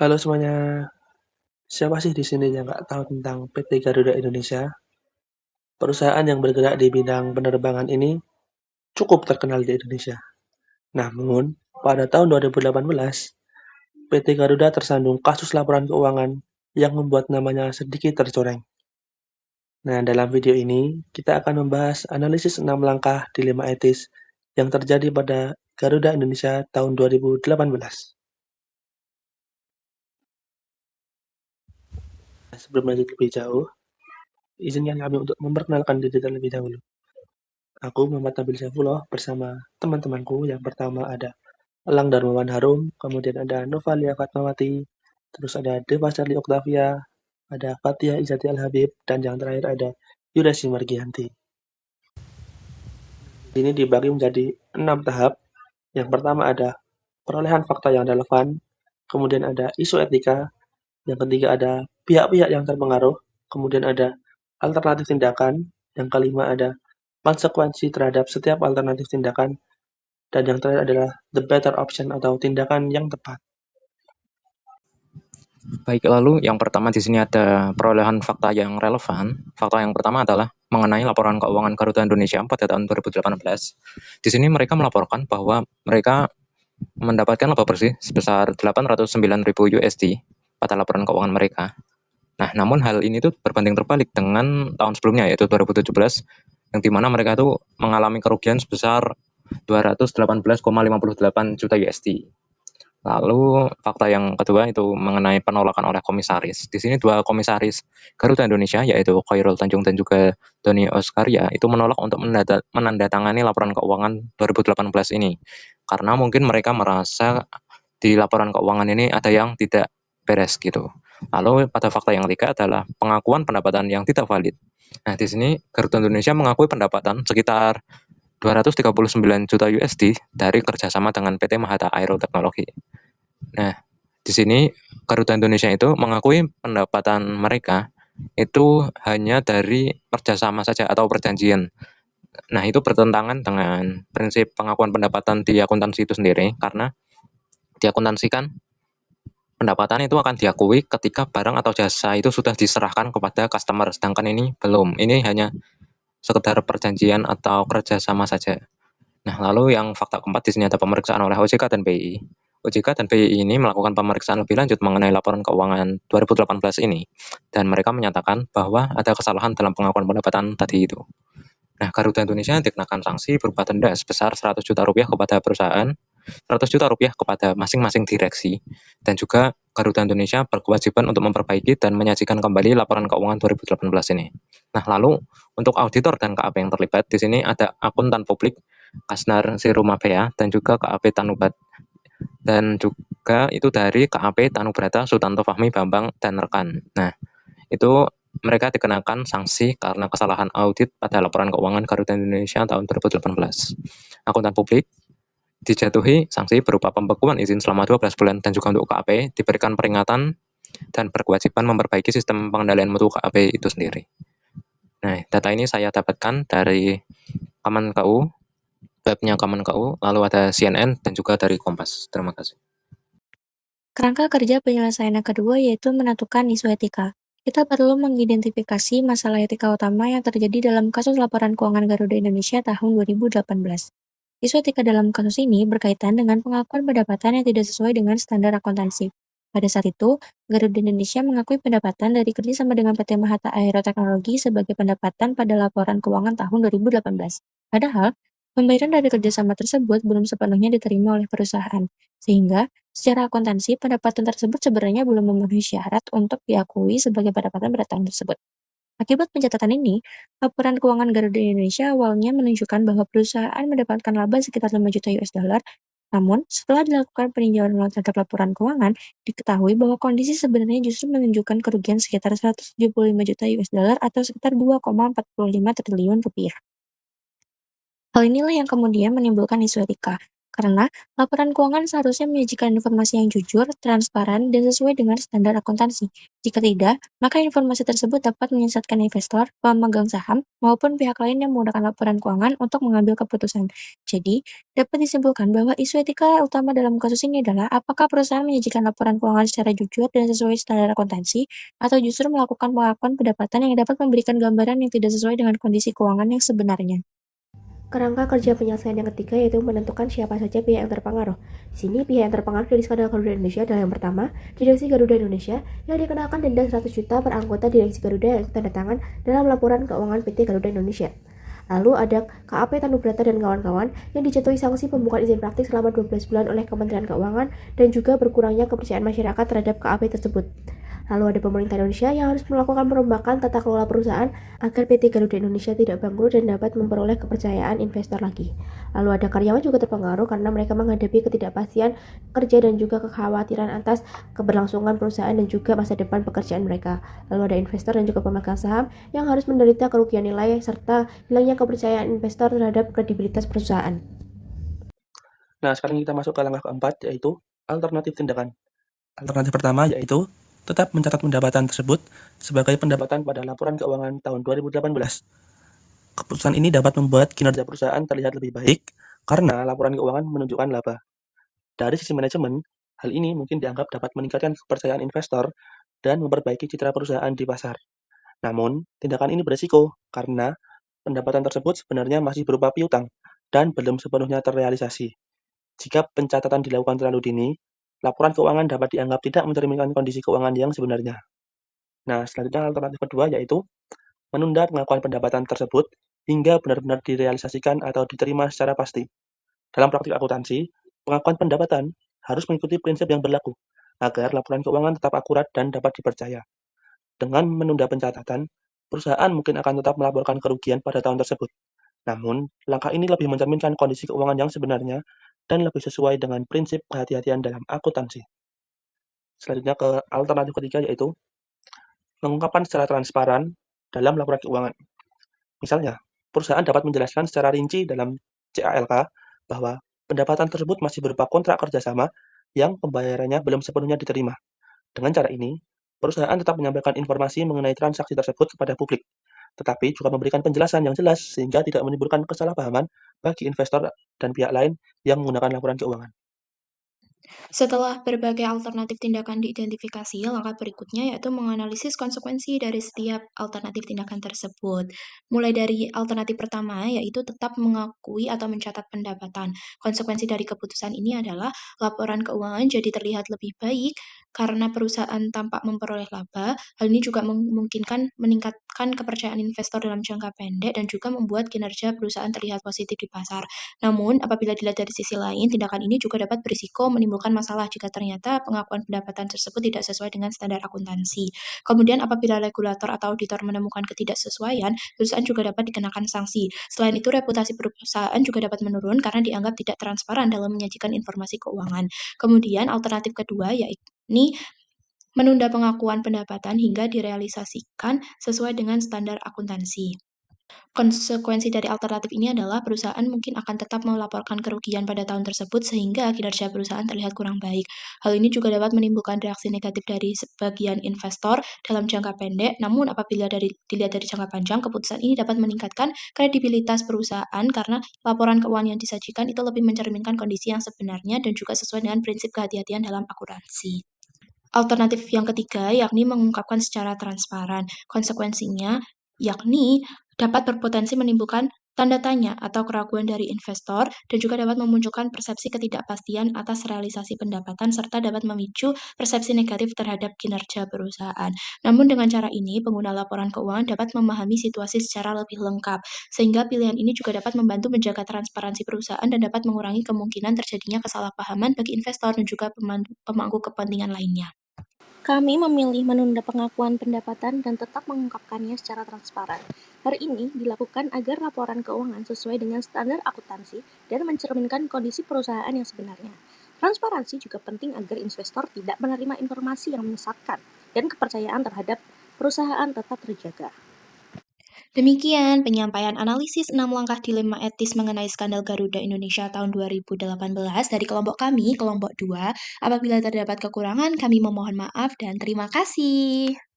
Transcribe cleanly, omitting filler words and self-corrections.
Halo semuanya, siapa sih di sini yang nggak tahu tentang PT Garuda Indonesia? Perusahaan yang bergerak di bidang penerbangan ini cukup terkenal di Indonesia. Namun, pada tahun 2018, PT Garuda tersandung kasus laporan keuangan yang membuat namanya sedikit tercoreng. Nah, dalam video ini, kita akan membahas analisis 6 langkah dilema etis yang terjadi pada Garuda Indonesia tahun 2018. Sebelum lanjut lebih jauh, izinkan kami untuk memperkenalkan diri terlebih dahulu. Aku Muhammad Nabil Saifullah bersama teman-temanku. Yang pertama ada Elang Darmawan Harum, kemudian ada Novalia Fatmawati, terus ada Deva Charlie Octavia, ada Fatia Izati Al-Habib, dan yang terakhir ada Yuresi Margianti. Ini dibagi menjadi 6 tahap. Yang pertama ada perolehan fakta yang relevan, kemudian ada isu etika, yang ketiga ada pihak-pihak yang terpengaruh, kemudian ada alternatif tindakan, yang kelima ada konsekuensi terhadap setiap alternatif tindakan, dan yang terakhir adalah the better option atau tindakan yang tepat. Baik, lalu yang pertama di sini ada perolehan fakta yang relevan. Fakta yang pertama adalah mengenai laporan keuangan Garuda Indonesia pada tahun 2018. Di sini mereka melaporkan bahwa mereka mendapatkan laba bersih sebesar 809.000 USD pada laporan keuangan mereka. Nah, namun hal ini tuh berbanding terbalik dengan tahun sebelumnya, yaitu 2017, yang dimana mereka tuh mengalami kerugian sebesar 218,58 juta USD. Lalu fakta yang kedua itu mengenai penolakan oleh komisaris. Di sini dua komisaris Garuda Indonesia, yaitu Khairul Tanjung dan juga Doni Oskaria, itu menolak untuk menandatangani laporan keuangan 2018 ini. Karena mungkin mereka merasa di laporan keuangan ini ada yang tidak beres gitu. Lalu pada fakta yang ketiga adalah pengakuan pendapatan yang tidak valid. Nah, di sini Garuda Indonesia mengakui pendapatan sekitar 239 juta USD dari kerjasama dengan PT Mahata Aero Teknologi. Nah, di sini Garuda Indonesia itu mengakui pendapatan mereka itu hanya dari kerjasama saja atau perjanjian. Nah, itu bertentangan dengan prinsip pengakuan pendapatan di akuntansi itu sendiri, karena di akuntansi kan pendapatan itu akan diakui ketika barang atau jasa itu sudah diserahkan kepada customer, sedangkan ini belum. Ini hanya sekedar perjanjian atau kerjasama saja. Nah, lalu yang fakta keempat di sini ada pemeriksaan oleh OJK dan BI. OJK dan BI ini melakukan pemeriksaan lebih lanjut mengenai laporan keuangan 2018 ini, dan mereka menyatakan bahwa ada kesalahan dalam pengakuan pendapatan tadi itu. Nah, Garuda Indonesia dikenakan sanksi berupa denda sebesar 100 juta rupiah kepada perusahaan, 100 juta rupiah kepada masing-masing direksi, dan juga Garuda Indonesia berkewajiban untuk memperbaiki dan menyajikan kembali laporan keuangan 2018 ini. Nah, lalu untuk auditor dan KAP yang terlibat, di sini ada akuntan publik Kasnar Sirumabaya dan juga KAP Tanubat. Dan juga itu dari KAP Tanubrata Sutanto Fahmi Bambang dan rekan. Nah, itu mereka dikenakan sanksi karena kesalahan audit pada laporan keuangan Garuda Indonesia tahun 2018. Akuntan publik dijatuhi sanksi berupa pembekuan izin selama 12 bulan, dan juga untuk KAP diberikan peringatan dan berkewajiban memperbaiki sistem pengendalian mutu KAP itu sendiri. Nah, data ini saya dapatkan dari Kemenkeu, webnya Kemenkeu, lalu ada CNN dan juga dari Kompas. Terima kasih. Kerangka kerja penyelesaian yang kedua yaitu menentukan isu etika. Kita perlu mengidentifikasi masalah etika utama yang terjadi dalam kasus laporan keuangan Garuda Indonesia tahun 2018. Isu etika dalam kasus ini berkaitan dengan pengakuan pendapatan yang tidak sesuai dengan standar akuntansi. Pada saat itu, Garuda Indonesia mengakui pendapatan dari kerjasama dengan PT Mahata Aero Teknologi sebagai pendapatan pada laporan keuangan tahun 2018. Padahal, pembayaran dari kerjasama tersebut belum sepenuhnya diterima oleh perusahaan, sehingga secara akuntansi, pendapatan tersebut sebenarnya belum memenuhi syarat untuk diakui sebagai pendapatan pada tahun tersebut. Akibat pencatatan ini, laporan keuangan Garuda Indonesia awalnya menunjukkan bahwa perusahaan mendapatkan laba sekitar 5 juta US dollar. Namun, setelah dilakukan peninjauan ulang terhadap laporan keuangan, diketahui bahwa kondisi sebenarnya justru menunjukkan kerugian sekitar 175 juta US dollar atau sekitar 2,45 triliun rupiah. Hal inilah yang kemudian menimbulkan isu etika. Karena laporan keuangan seharusnya menyajikan informasi yang jujur, transparan, dan sesuai dengan standar akuntansi. Jika tidak, maka informasi tersebut dapat menyesatkan investor, pemegang saham, maupun pihak lain yang menggunakan laporan keuangan untuk mengambil keputusan. Jadi, dapat disimpulkan bahwa isu etika utama dalam kasus ini adalah apakah perusahaan menyajikan laporan keuangan secara jujur dan sesuai standar akuntansi, atau justru melakukan pengakuan pendapatan yang dapat memberikan gambaran yang tidak sesuai dengan kondisi keuangan yang sebenarnya. Kerangka kerja penyelesaian yang ketiga yaitu menentukan siapa saja pihak yang terpengaruh. Di sini pihak yang terpengaruh dari skandal Garuda Indonesia adalah yang pertama, Direksi Garuda Indonesia yang dikenakan denda 100 juta per anggota Direksi Garuda yang tanda tangan dalam laporan keuangan PT Garuda Indonesia. Lalu ada KAP Tanubrata dan kawan-kawan yang dijatuhi sanksi pembukaan izin praktik selama 12 bulan oleh Kementerian Keuangan dan juga berkurangnya kepercayaan masyarakat terhadap KAP tersebut. Lalu ada pemerintah Indonesia yang harus melakukan perombakan tata kelola perusahaan agar PT Garuda Indonesia tidak bangkrut dan dapat memperoleh kepercayaan investor lagi. Lalu ada karyawan juga terpengaruh karena mereka menghadapi ketidakpastian kerja dan juga kekhawatiran atas keberlangsungan perusahaan dan juga masa depan pekerjaan mereka. Lalu ada investor dan juga pemegang saham yang harus menderita kerugian nilai serta hilangnya kepercayaan investor terhadap kredibilitas perusahaan. Nah, sekarang kita masuk ke langkah keempat, yaitu alternatif tindakan. Alternatif pertama yaitu tetap mencatat pendapatan tersebut sebagai pendapatan pada laporan keuangan tahun 2018. Keputusan ini dapat membuat kinerja perusahaan terlihat lebih baik karena laporan keuangan menunjukkan laba. Dari sisi manajemen, hal ini mungkin dianggap dapat meningkatkan kepercayaan investor dan memperbaiki citra perusahaan di pasar. Namun, tindakan ini berisiko karena pendapatan tersebut sebenarnya masih berupa piutang dan belum sepenuhnya terrealisasi. Jika pencatatan dilakukan terlalu dini, laporan keuangan dapat dianggap tidak mencerminkan kondisi keuangan yang sebenarnya. Nah, selanjutnya alternatif kedua yaitu menunda pengakuan pendapatan tersebut hingga benar-benar direalisasikan atau diterima secara pasti. Dalam praktik akuntansi, pengakuan pendapatan harus mengikuti prinsip yang berlaku agar laporan keuangan tetap akurat dan dapat dipercaya. Dengan menunda pencatatan, perusahaan mungkin akan tetap melaporkan kerugian pada tahun tersebut. Namun, langkah ini lebih mencerminkan kondisi keuangan yang sebenarnya dan lebih sesuai dengan prinsip kehati-hatian dalam akuntansi. Selanjutnya ke alternatif ketiga yaitu mengungkapkan secara transparan dalam laporan keuangan. Misalnya, perusahaan dapat menjelaskan secara rinci dalam CALK bahwa pendapatan tersebut masih berupa kontrak kerjasama yang pembayarannya belum sepenuhnya diterima. Dengan cara ini, perusahaan tetap menyampaikan informasi mengenai transaksi tersebut kepada publik, tetapi juga memberikan penjelasan yang jelas sehingga tidak menimbulkan kesalahpahaman bagi investor dan pihak lain yang menggunakan laporan keuangan. Setelah berbagai alternatif tindakan diidentifikasi, langkah berikutnya yaitu menganalisis konsekuensi dari setiap alternatif tindakan tersebut. Mulai dari alternatif pertama, yaitu tetap mengakui atau mencatat pendapatan. Konsekuensi dari keputusan ini adalah laporan keuangan jadi terlihat lebih baik karena perusahaan tampak memperoleh laba. Hal ini juga memungkinkan meningkatkan kepercayaan investor dalam jangka pendek dan juga membuat kinerja perusahaan terlihat positif di pasar. Namun, apabila dilihat dari sisi lain, tindakan ini juga dapat berisiko menimbulkan masalah jika ternyata pengakuan pendapatan tersebut tidak sesuai dengan standar akuntansi. Kemudian, apabila regulator atau auditor menemukan ketidaksesuaian, perusahaan juga dapat dikenakan sanksi. Selain itu, reputasi perusahaan juga dapat menurun karena dianggap tidak transparan dalam menyajikan informasi keuangan. Kemudian, alternatif kedua yakni menunda pengakuan pendapatan hingga direalisasikan sesuai dengan standar akuntansi. Konsekuensi dari alternatif ini adalah perusahaan mungkin akan tetap melaporkan kerugian pada tahun tersebut sehingga kinerja perusahaan terlihat kurang baik. Hal ini juga dapat menimbulkan reaksi negatif dari sebagian investor dalam jangka pendek, namun apabila dilihat dari jangka panjang, keputusan ini dapat meningkatkan kredibilitas perusahaan karena laporan keuangan yang disajikan itu lebih mencerminkan kondisi yang sebenarnya dan juga sesuai dengan prinsip kehati-hatian dalam akuntansi. Alternatif yang ketiga yakni mengungkapkan secara transparan. Konsekuensinya yakni dapat berpotensi menimbulkan tanda tanya atau keraguan dari investor dan juga dapat memunculkan persepsi ketidakpastian atas realisasi pendapatan serta dapat memicu persepsi negatif terhadap kinerja perusahaan. Namun dengan cara ini, pengguna laporan keuangan dapat memahami situasi secara lebih lengkap, sehingga pilihan ini juga dapat membantu menjaga transparansi perusahaan dan dapat mengurangi kemungkinan terjadinya kesalahpahaman bagi investor dan juga pemangku kepentingan lainnya. Kami memilih menunda pengakuan pendapatan dan tetap mengungkapkannya secara transparan. Hal ini dilakukan agar laporan keuangan sesuai dengan standar akuntansi dan mencerminkan kondisi perusahaan yang sebenarnya. Transparansi juga penting agar investor tidak menerima informasi yang menyesatkan dan kepercayaan terhadap perusahaan tetap terjaga. Demikian penyampaian analisis 6 langkah dilema etis mengenai skandal Garuda Indonesia tahun 2018 dari kelompok kami, kelompok 2. Apabila terdapat kekurangan, kami memohon maaf dan terima kasih.